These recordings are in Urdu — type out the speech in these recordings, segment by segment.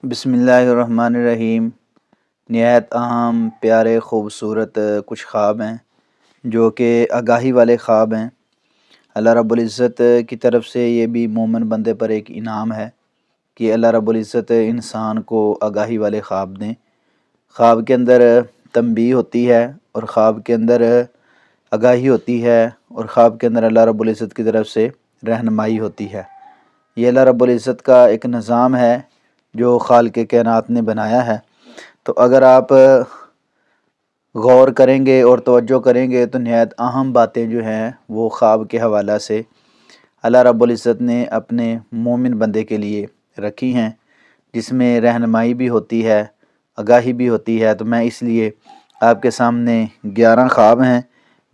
بسم اللہ الرحمن الرحیم۔ نہایت اہم پیارے خوبصورت کچھ خواب ہیں جو کہ آگاہی والے خواب ہیں۔ اللہ رب العزت کی طرف سے یہ بھی مومن بندے پر ایک انعام ہے کہ اللہ رب العزت انسان کو آگاہی والے خواب دیں۔ خواب کے اندر تنبیہ ہوتی ہے اور خواب کے اندر آگاہی ہوتی ہے اور خواب کے اندر اللہ رب العزت کی طرف سے رہنمائی ہوتی ہے۔ یہ اللہ رب العزت کا ایک نظام ہے جو خالق کائنات نے بنایا ہے۔ تو اگر آپ غور کریں گے اور توجہ کریں گے تو نہایت اہم باتیں جو ہیں وہ خواب کے حوالہ سے اللہ رب العزت نے اپنے مومن بندے کے لیے رکھی ہیں، جس میں رہنمائی بھی ہوتی ہے، آگاہی بھی ہوتی ہے۔ تو میں اس لیے آپ کے سامنے 11 خواب ہیں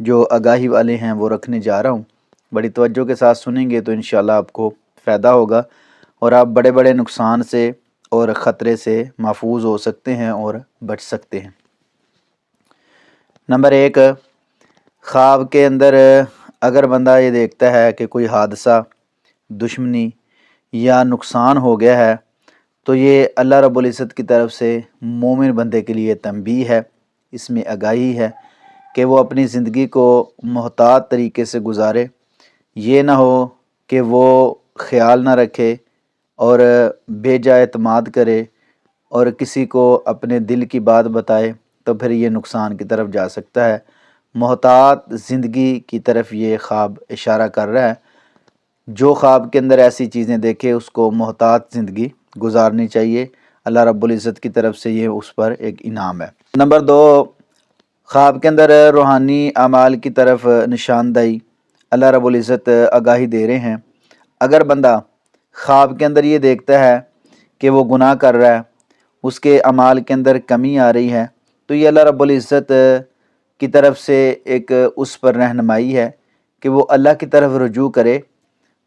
جو آگاہی والے ہیں وہ رکھنے جا رہا ہوں۔ بڑی توجہ کے ساتھ سنیں گے تو انشاءاللہ آپ کو فائدہ ہوگا اور آپ بڑے بڑے نقصان سے اور خطرے سے محفوظ ہو سکتے ہیں اور بچ سکتے ہیں۔ نمبر 1، خواب کے اندر اگر بندہ یہ دیکھتا ہے کہ کوئی حادثہ، دشمنی یا نقصان ہو گیا ہے تو یہ اللہ رب العزت کی طرف سے مومن بندے کے لیے تنبیہ ہے، اس میں آگاہی ہے کہ وہ اپنی زندگی کو محتاط طریقے سے گزارے۔ یہ نہ ہو کہ وہ خیال نہ رکھے اور بے جا اعتماد کرے اور کسی کو اپنے دل کی بات بتائے تو پھر یہ نقصان کی طرف جا سکتا ہے۔ محتاط زندگی کی طرف یہ خواب اشارہ کر رہا ہے۔ جو خواب کے اندر ایسی چیزیں دیکھے اس کو محتاط زندگی گزارنی چاہیے، اللہ رب العزت کی طرف سے یہ اس پر ایک انعام ہے۔ نمبر 2، خواب کے اندر روحانی اعمال کی طرف نشاندہی، اللہ رب العزت آگاہی دے رہے ہیں۔ اگر بندہ خواب کے اندر یہ دیکھتا ہے کہ وہ گناہ کر رہا ہے، اس کے اعمال کے اندر کمی آ رہی ہے، تو یہ اللہ رب العزت کی طرف سے ایک اس پر رہنمائی ہے کہ وہ اللہ کی طرف رجوع کرے۔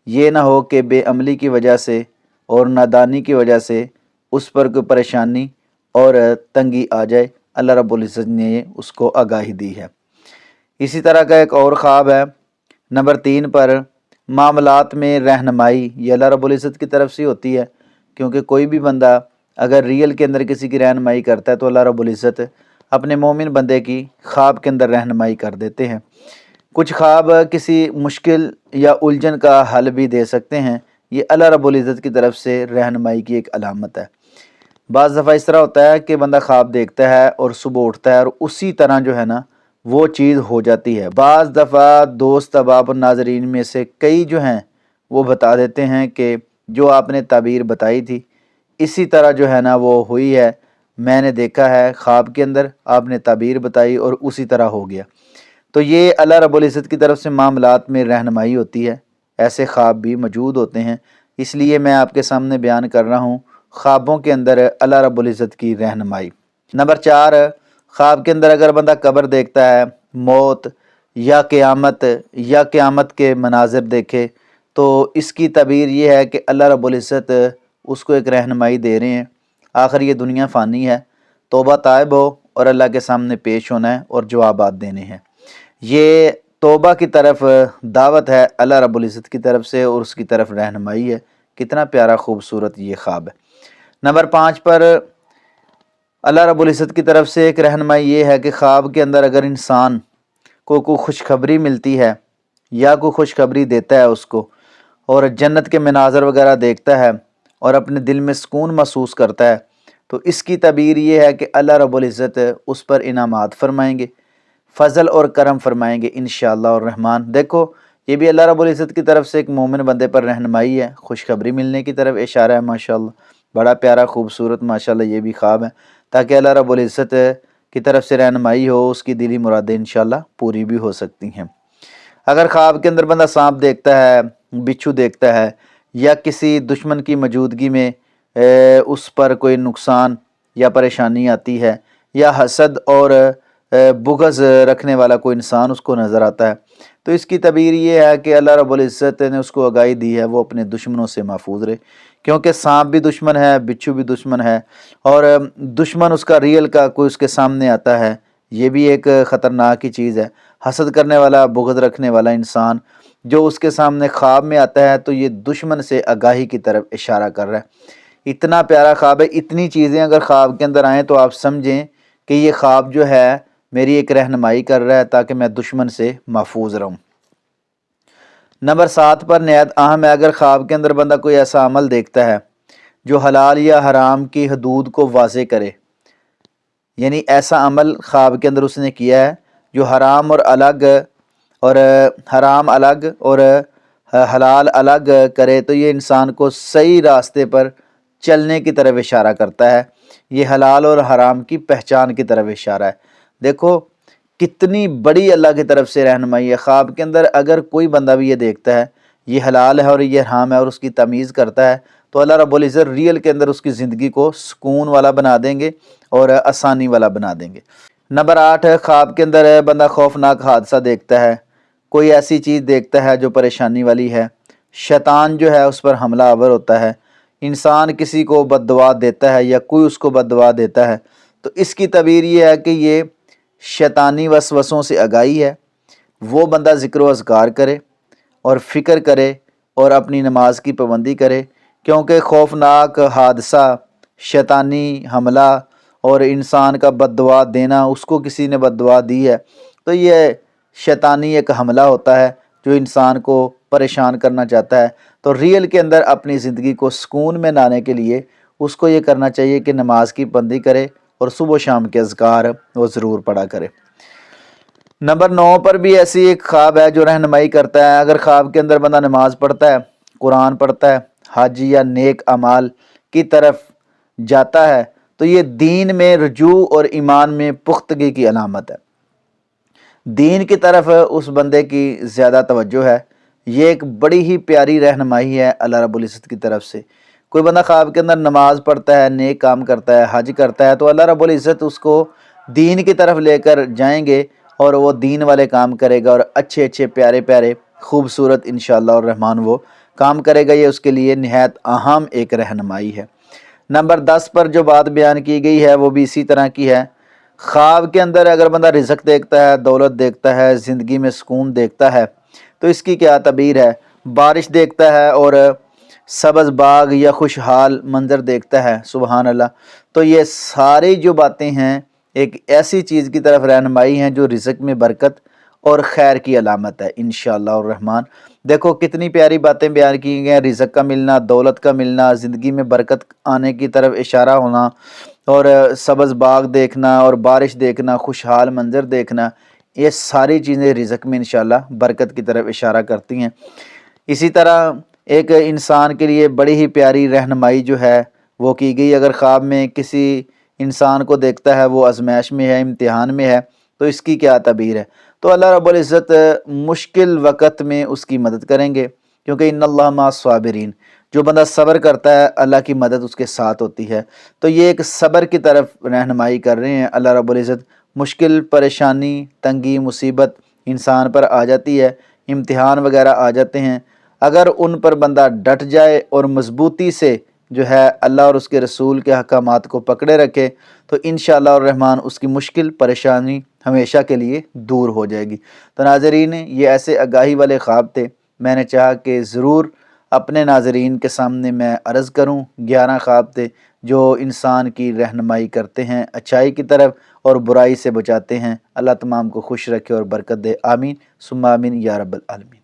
یہ نہ ہو کہ بے عملی کی وجہ سے اور نادانی کی وجہ سے اس پر کوئی پریشانی اور تنگی آ جائے، اللہ رب العزت نے اس کو آگاہی دی ہے۔ اسی طرح کا ایک اور خواب ہے نمبر 3 پر، معاملات میں رہنمائی، یہ اللہ رب العزت کی طرف سے ہوتی ہے، کیونکہ کوئی بھی بندہ اگر ریل کے اندر کسی کی رہنمائی کرتا ہے تو اللہ رب العزت اپنے مومن بندے کی خواب کے اندر رہنمائی کر دیتے ہیں۔ کچھ خواب کسی مشکل یا الجھن کا حل بھی دے سکتے ہیں، یہ اللہ رب العزت کی طرف سے رہنمائی کی ایک علامت ہے۔ بعض دفعہ اس طرح ہوتا ہے کہ بندہ خواب دیکھتا ہے اور صبح اٹھتا ہے اور اسی طرح جو ہے نا وہ چیز ہو جاتی ہے۔ بعض دفعہ دوست احباب اور ناظرین میں سے کئی جو ہیں وہ بتا دیتے ہیں کہ جو آپ نے تعبیر بتائی تھی اسی طرح جو ہے نا وہ ہوئی ہے، میں نے دیکھا ہے خواب کے اندر، آپ نے تعبیر بتائی اور اسی طرح ہو گیا۔ تو یہ اللہ رب العزت کی طرف سے معاملات میں رہنمائی ہوتی ہے۔ ایسے خواب بھی موجود ہوتے ہیں، اس لیے میں آپ کے سامنے بیان کر رہا ہوں خوابوں کے اندر اللہ رب العزت کی رہنمائی۔ نمبر 4، خواب کے اندر اگر بندہ قبر دیکھتا ہے، موت یا قیامت کے مناظر دیکھے تو اس کی تعبیر یہ ہے کہ اللہ رب العزت اس کو ایک رہنمائی دے رہے ہیں۔ آخر یہ دنیا فانی ہے، توبہ طائب ہو اور اللہ کے سامنے پیش ہونا ہے اور جوابات دینے ہیں۔ یہ توبہ کی طرف دعوت ہے اللہ رب العزت کی طرف سے اور اس کی طرف رہنمائی ہے۔ کتنا پیارا خوبصورت یہ خواب ہے۔ نمبر 5 پر اللہ رب العزت کی طرف سے ایک رہنمائی یہ ہے کہ خواب کے اندر اگر انسان کو کوئی خوشخبری ملتی ہے یا کوئی خوشخبری دیتا ہے اس کو اور جنت کے مناظر وغیرہ دیکھتا ہے اور اپنے دل میں سکون محسوس کرتا ہے تو اس کی تعبیر یہ ہے کہ اللہ رب العزت اس پر انعامات فرمائیں گے، فضل اور کرم فرمائیں گے انشاءاللہ الرحمن۔ دیکھو یہ بھی اللہ رب العزت کی طرف سے ایک مومن بندے پر رہنمائی ہے، خوشخبری ملنے کی طرف اشارہ ہے۔ ماشاءاللہ بڑا پیارا خوبصورت ماشاءاللہ یہ بھی خواب ہے، تاکہ اللہ رب العزت کی طرف سے رہنمائی ہو، اس کی دلی مرادیں انشاءاللہ پوری بھی ہو سکتی ہیں۔ اگر خواب کے اندر بندہ سانپ دیکھتا ہے، بچھو دیکھتا ہے یا کسی دشمن کی موجودگی میں اس پر کوئی نقصان یا پریشانی آتی ہے یا حسد اور بغض رکھنے والا کوئی انسان اس کو نظر آتا ہے تو اس کی تعبیر یہ ہے کہ اللہ رب العزت نے اس کو آگاہی دی ہے وہ اپنے دشمنوں سے محفوظ رہے، کیونکہ سانپ بھی دشمن ہے، بچھو بھی دشمن ہے، اور دشمن اس کا ریل کا کوئی اس کے سامنے آتا ہے، یہ بھی ایک خطرناک ہی چیز ہے۔ حسد کرنے والا، بغض رکھنے والا انسان جو اس کے سامنے خواب میں آتا ہے تو یہ دشمن سے آگاہی کی طرف اشارہ کر رہا ہے۔ اتنا پیارا خواب ہے، اتنی چیزیں اگر خواب کے اندر آئیں تو آپ سمجھیں کہ یہ خواب جو ہے میری ایک رہنمائی کر رہا ہے تاکہ میں دشمن سے محفوظ رہوں۔ نمبر 7 پر نہایت اہم ہے، اگر خواب کے اندر بندہ کوئی ایسا عمل دیکھتا ہے جو حلال یا حرام کی حدود کو واضح کرے، یعنی ایسا عمل خواب کے اندر اس نے کیا ہے جو حرام الگ اور حلال الگ کرے، تو یہ انسان کو صحیح راستے پر چلنے کی طرف اشارہ کرتا ہے، یہ حلال اور حرام کی پہچان کی طرف اشارہ ہے۔ دیکھو کتنی بڑی اللہ کی طرف سے رہنمائی ہے۔ خواب کے اندر اگر کوئی بندہ بھی یہ دیکھتا ہے یہ حلال ہے اور یہ حرام ہے اور اس کی تمیز کرتا ہے تو اللہ رب العزت ریئل کے اندر اس کی زندگی کو سکون والا بنا دیں گے اور آسانی والا بنا دیں گے۔ نمبر 8 ہے، خواب کے اندر بندہ خوفناک حادثہ دیکھتا ہے، کوئی ایسی چیز دیکھتا ہے جو پریشانی والی ہے، شیطان جو ہے اس پر حملہ آور ہوتا ہے، انسان کسی کو بد دعا دیتا ہے یا کوئی اس کو بد دعا دیتا ہے، تو اس کی تعبیر یہ ہے کہ یہ شیطانی وسوسوں سے آگاہی ہے۔ وہ بندہ ذکر و اذکار کرے اور فکر کرے اور اپنی نماز کی پابندی کرے، کیونکہ خوفناک حادثہ، شیطانی حملہ اور انسان کا بد دعا دینا، اس کو کسی نے بد دعا دی ہے تو یہ شیطانی ایک حملہ ہوتا ہے جو انسان کو پریشان کرنا چاہتا ہے۔ تو ریئل کے اندر اپنی زندگی کو سکون میں لانے کے لیے اس کو یہ کرنا چاہیے کہ نماز کی پابندی کرے اور صبح و شام کے اذکار وہ ضرور پڑھا کرے۔ نمبر 9 پر بھی ایسی ایک خواب ہے جو رہنمائی کرتا ہے، اگر خواب کے اندر بندہ نماز پڑھتا ہے، قرآن پڑھتا ہے، حج یا نیک اعمال کی طرف جاتا ہے تو یہ دین میں رجوع اور ایمان میں پختگی کی علامت ہے۔ دین کی طرف اس بندے کی زیادہ توجہ ہے، یہ ایک بڑی ہی پیاری رہنمائی ہے اللہ رب العزت کی طرف سے۔ کوئی بندہ خواب کے اندر نماز پڑھتا ہے، نیک کام کرتا ہے، حج کرتا ہے تو اللہ رب العزت اس کو دین کی طرف لے کر جائیں گے اور وہ دین والے کام کرے گا اور اچھے اچھے پیارے پیارے خوبصورت انشاءاللہ الرحمن وہ کام کرے گا۔ یہ اس کے لیے نہایت اہم ایک رہنمائی ہے۔ نمبر 10 پر جو بات بیان کی گئی ہے وہ بھی اسی طرح کی ہے، خواب کے اندر اگر بندہ رزق دیکھتا ہے، دولت دیکھتا ہے، زندگی میں سکون دیکھتا ہے تو اس کی کیا تعبیر ہے؟ بارش دیکھتا ہے اور سبز باغ یا خوشحال منظر دیکھتا ہے، سبحان اللہ، تو یہ ساری جو باتیں ہیں ایک ایسی چیز کی طرف رہنمائی ہیں جو رزق میں برکت اور خیر کی علامت ہے انشاءاللہ الرحمن۔ دیکھو کتنی پیاری باتیں بیان کی گئی ہیں، رزق کا ملنا، دولت کا ملنا، زندگی میں برکت آنے کی طرف اشارہ ہونا اور سبز باغ دیکھنا اور بارش دیکھنا، خوشحال منظر دیکھنا، یہ ساری چیزیں رزق میں انشاءاللہ برکت کی طرف اشارہ کرتی ہیں۔ اسی طرح ایک انسان کے لیے بڑی ہی پیاری رہنمائی جو ہے وہ کی گئی، اگر خواب میں کسی انسان کو دیکھتا ہے وہ آزمائش میں ہے، امتحان میں ہے تو اس کی کیا تعبیر ہے؟ تو اللہ رب العزت مشکل وقت میں اس کی مدد کریں گے، کیونکہ ان اللہ مع الصابرین، جو بندہ صبر کرتا ہے اللہ کی مدد اس کے ساتھ ہوتی ہے۔ تو یہ ایک صبر کی طرف رہنمائی کر رہے ہیں اللہ رب العزت۔ مشکل، پریشانی، تنگی، مصیبت انسان پر آ جاتی ہے، امتحان وغیرہ آ جاتے ہیں، اگر ان پر بندہ ڈٹ جائے اور مضبوطی سے جو ہے اللہ اور اس کے رسول کے احکامات کو پکڑے رکھے تو انشاءاللہ الرحمن اس کی مشکل پریشانی ہمیشہ کے لیے دور ہو جائے گی۔ تو ناظرین یہ ایسے آگاہی والے خواب تھے، میں نے چاہا کہ ضرور اپنے ناظرین کے سامنے میں عرض کروں۔ 11 خواب تھے جو انسان کی رہنمائی کرتے ہیں اچھائی کی طرف اور برائی سے بچاتے ہیں۔ اللہ تمام کو خوش رکھے اور برکت دے، آمین ثم آمین یا رب العالمین۔